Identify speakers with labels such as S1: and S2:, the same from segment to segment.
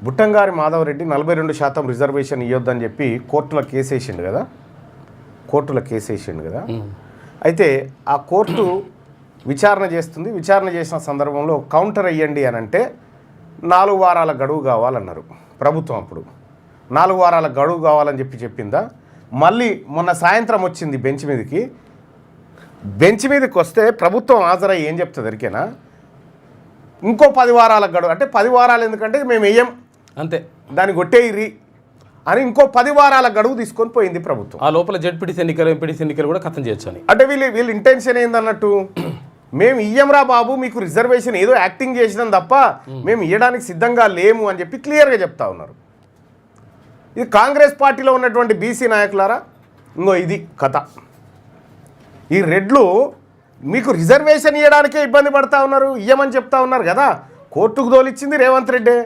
S1: Buttangari Madhava Reddy 42% reservation ఇవ్వద్దని చెప్పి కోర్టులో కేసు వేసిండు కదా అయితే ఆ కోర్టు విచారణ చేస్తుంది. విచారణ చేసిన సందర్భంలో కౌంటర్ అయ్యండి అని అంటే 4 వారాల గడువు కావాలన్నారు ప్రభుత్వం. అప్పుడు 4 వారాల గడువు కావాలని చెప్పిందా. మళ్ళీ మొన్న సాయంత్రం వచ్చింది బెంచ్ మీదకి వస్తే ప్రభుత్వం హాజరై ఏం చెప్తుంది ఎరికేనా, ఇంకో 10 వారాల గడువు అంటే 10 వారాలు ఎందుకంటే మేము వేయం
S2: అంతే
S1: దాన్ని కొట్టేయిరి అని ఇంకో 10 వారాల గడువు తీసుకొని పోయింది ప్రభుత్వం.
S2: ఆ లోపల జడ్పీటీసీ ఎన్నికలు ఎంపీటీసీ ఎన్నికలు కూడా ఖతం చేయొచ్చు అని.
S1: అంటే వీళ్ళ ఇంటెన్షన్ ఏందన్నట్టు, మేము ఇయ్యంరా బాబు మీకు రిజర్వేషన్ ఏదో యాక్టింగ్ చేసినాం తప్ప మేము ఇవ్వడానికి సిద్ధంగా లేము అని చెప్పి క్లియర్గా చెప్తా ఉన్నారు. ఇది కాంగ్రెస్ పార్టీలో ఉన్నటువంటి బీసీ నాయకులారా ఇంకో ఇది కథ. ఈ రెడ్లు మీకు రిజర్వేషన్ ఇవ్వడానికే ఇబ్బంది పడతా ఉన్నారు, ఇయ్యమని చెప్తా ఉన్నారు కదా. కోర్టుకు తోలిచ్చింది రేవంత్ రెడ్డే,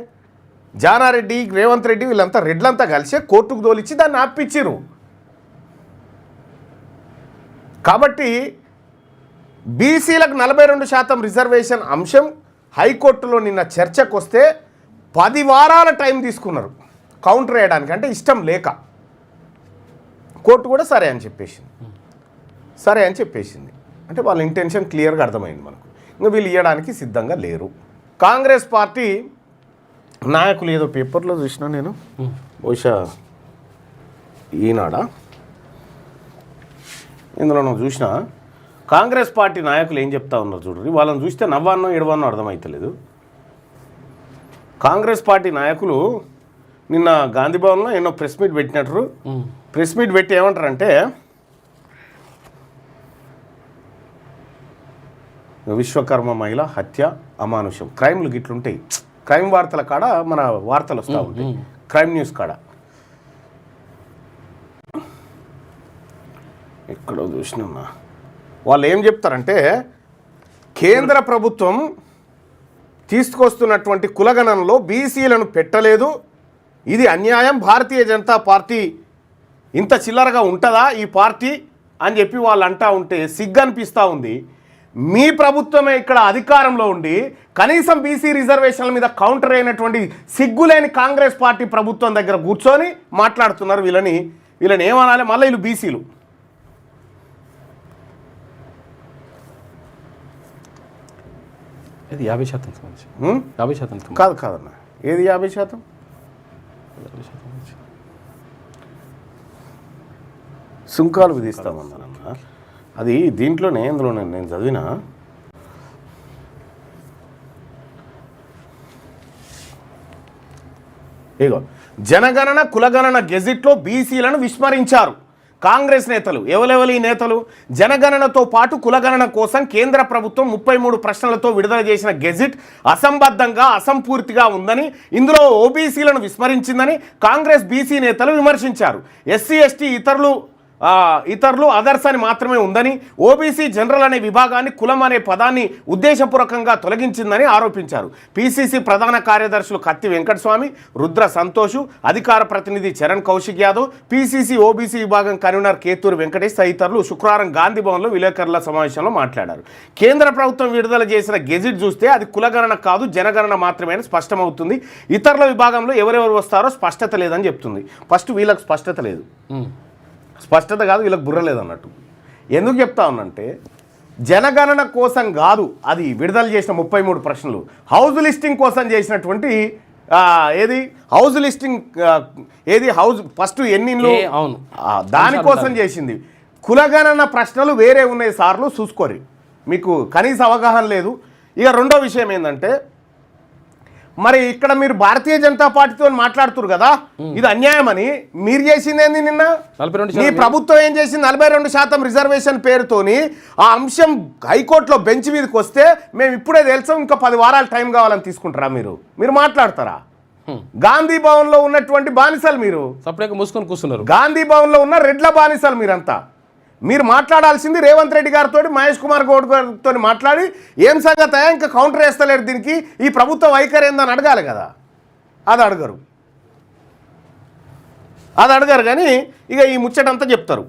S1: జానారెడ్డి రేవంత్ రెడ్డి వీళ్ళంతా రెడ్లంతా కలిసి కోర్టుకు తోలిచ్చి దాన్ని ఆపిచ్చిరు. కాబట్టి బీసీలకు 42% రిజర్వేషన్ అంశం హైకోర్టులో నిన్న చర్చకు వస్తే 10 వారాల టైం తీసుకున్నారు కౌంటర్ వేయడానికి. అంటే ఇష్టం లేక కోర్టు కూడా సరే అని చెప్పేసింది. అంటే వాళ్ళ ఇంటెన్షన్ క్లియర్గా అర్థమైంది మనకు. ఇంకా వీళ్ళు ఇవ్వడానికి సిద్ధంగా లేరు. కాంగ్రెస్ పార్టీ నాయకులు ఏదో పేపర్లో చూసినా నేను, బహుశా ఈనాడా ఇందులో నువ్వు చూసినా, కాంగ్రెస్ పార్టీ నాయకులు ఏం చెప్తా ఉన్నారు చూడండి. వాళ్ళని చూస్తే నవ్వాన్నో ఏడవన్నో అర్థమవుతలేదు. కాంగ్రెస్ పార్టీ నాయకులు నిన్న గాంధీభవన్లో ఎన్నో ప్రెస్ మీట్ పెట్టినట్టు. ప్రెస్ మీట్ పెట్టి ఏమంటారంటే, విశ్వకర్మ మహిళ హత్య అమానుషం, క్రైమ్లు గిట్లుంటాయి. క్రైమ్ వార్తల కాడ మన వార్తలు వస్తూ ఉంటాయి, క్రైమ్ న్యూస్ కాడ ఎక్కడో చూసినా. వాళ్ళు ఏం చెప్తారంటే, కేంద్ర ప్రభుత్వం తీసుకొస్తున్నటువంటి కులగణనలో బీసీలను పెట్టలేదు, ఇది అన్యాయం, భారతీయ జనతా పార్టీ ఇంత చిల్లరగా ఉంటుందా ఈ పార్టీ అని చెప్పి వాళ్ళు అంటూ ఉంటే సిగ్గు అనిపిస్తూ ఉంది. మీ ప్రభుత్వమే ఇక్కడ అధికారంలో ఉండి కనీసం బీసీ రిజర్వేషన్ల మీద కౌంటర్ అయినటువంటి సిగ్గులేని కాంగ్రెస్ పార్టీ ప్రభుత్వం దగ్గర కూర్చొని మాట్లాడుతున్నారు. వీళ్ళని ఏమనాలి, మళ్ళీ వీళ్ళు బీసీలు.
S2: ఇది 50%
S1: కాదన్న, ఏది 50%? సుంకాలు విధిస్తామన్నారన్న. అది దీంట్లోనే ఇందులోనే నేను చదివిన. ఇగో జనగణన కులగణన గెజిట్లో బీసీలను విస్మరించారు కాంగ్రెస్ నేతలు. ఎవరెవరు ఈ నేతలు? జనగణనతో పాటు కులగణన కోసం కేంద్ర ప్రభుత్వం 33 ప్రశ్నలతో విడుదల చేసిన గెజిట్ అసంబద్ధంగా అసంపూర్తిగా ఉందని, ఇందులో ఓబీసీలను విస్మరించిందని కాంగ్రెస్ బీసీ నేతలు విమర్శించారు. ఎస్సీ ఎస్టీ ఇతరులు అదర్స్ అని మాత్రమే ఉందని, ఓబీసీ జనరల్ అనే విభాగాన్ని కులం అనే పదాన్ని ఉద్దేశపూర్వకంగా తొలగించిందని ఆరోపించారు. పీసీసీ ప్రధాన కార్యదర్శులు కత్తి వెంకటస్వామి, రుద్ర సంతోషు, అధికార ప్రతినిధి చరణ్ కౌశిక్ యాదవ్, పీసీసీ ఓబీసీ విభాగం కన్వీనర్ కేతూరు వెంకటేష్ తదితరులు శుక్రవారం గాంధీభవన్లో విలేకరుల సమావేశంలో మాట్లాడారు. కేంద్ర ప్రభుత్వం విడుదల చేసిన గెజిట్ చూస్తే అది కులగణన కాదు, జనగణన మాత్రమే అని స్పష్టమవుతుంది. ఇతరుల విభాగంలో ఎవరెవరు వస్తారో స్పష్టత లేదని చెప్తుంది. ఫస్ట్ వీళ్ళకి స్పష్టత లేదు, స్పష్టత కాదు, వీళ్ళకి బుర్ర లేదన్నట్టు. ఎందుకు చెప్తా ఉన్నంటే, జనగణన కోసం కాదు అది విడుదల చేసిన 33 ప్రశ్నలు, హౌస్ లిస్టింగ్ కోసం చేసినటువంటి హౌస్ లిస్టింగ్ హౌస్ ఫస్ట్ ఎన్నిళ్ళు దానికోసం చేసింది. కులగణన ప్రశ్నలు వేరే ఉన్నాయి సార్లు, చూసుకోరి, మీకు కనీస అవగాహన లేదు. ఇక రెండో విషయం ఏంటంటే, మరి ఇక్కడ మీరు భారతీయ జనతా పార్టీతో మాట్లాడుతున్నారు కదా, ఇది అన్యాయం అని. మీరు చేసింది ఏంది నిన్న? మీ ప్రభుత్వం ఏం చేసింది? 42% రిజర్వేషన్ పేరుతోని ఆ అంశం హైకోర్టులో బెంచ్ మీదకి వస్తే మేము ఇప్పుడే తెలుసాం, ఇంకా 10 వారాల టైం కావాలని తీసుకుంటారా? మీరు మాట్లాడతారా? గాంధీ భవన్ లో ఉన్నటువంటి బానిసలు మీరు,
S2: సపరేట్గా మూసుకొని కూర్చున్నారు.
S1: గాంధీ భవన్ లో ఉన్న రెడ్ల బానిసలు మీరంతా. మీరు మాట్లాడాల్సింది రేవంత్ రెడ్డి గారితో, మహేష్ కుమార్ గౌడ్ గారితో మాట్లాడి ఏం సంగతి ఇంకా కౌంటర్ వేస్తలేరు దీనికి, ఈ ప్రభుత్వ వైఖరి ఏందని అడగాలి కదా. అది అడగరు కానీ ఇక ఈ ముచ్చటంతా చెప్తారు.